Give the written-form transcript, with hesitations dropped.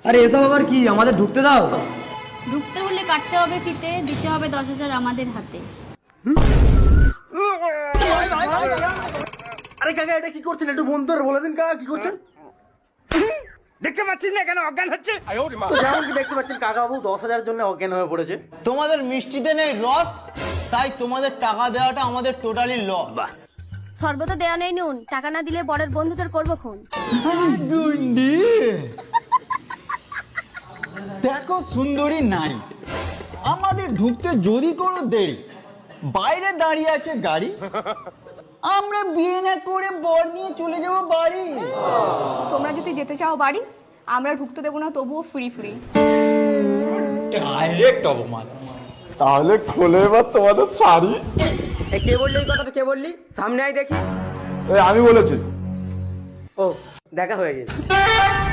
আরে এসব আবার কি, আমাদের ঢুকতে দাও। ঢুকতে হলে কাটতে হবে ফিতে, দিতে হবে 10,000 আমাদের হাতে। আরে কাকা এটা কি করছেন, একটু বন্ধু বলে দিন কাকা কি করছেন। দেখতে পাচ্ছিস না কেন অজ্ঞান হচ্ছে? তো যেমন কি দেখতে পাচ্ছেন কাকা বাবু 10,000 জন্য অজ্ঞান হয়ে পড়েছে। তোমাদের মিষ্টিতে নেই রস, তাই তোমাদের টাকা দেওয়াটা আমাদের টোটালি লস। সর্বত দেয়া নেই নুন, টাকা না দিলে বরের বন্ধুদের করবো খুন। দেখো সুন্দরী নাই, আমাদের ঢুকতে যদি কোনো দেরি, বাইরে দাঁড়িয়ে আছে গাড়ি, আমরা বিয়ে না করে বর নিয়ে চলে যাব বাড়ি। তোমরা যদি যেতে চাও বাড়ি, আমরা ঢুকতে দেবো না, তবুও ফ্রি ফ্রি। ডাইরেক্ট অপমান। তাহলে খোলে এবার তোমাদের শাড়ি। কে বললি এই কথাটা, কে বললি? সামনে আয় দেখি। আমি বলেছি। ও, দেখা হয়ে গেছে।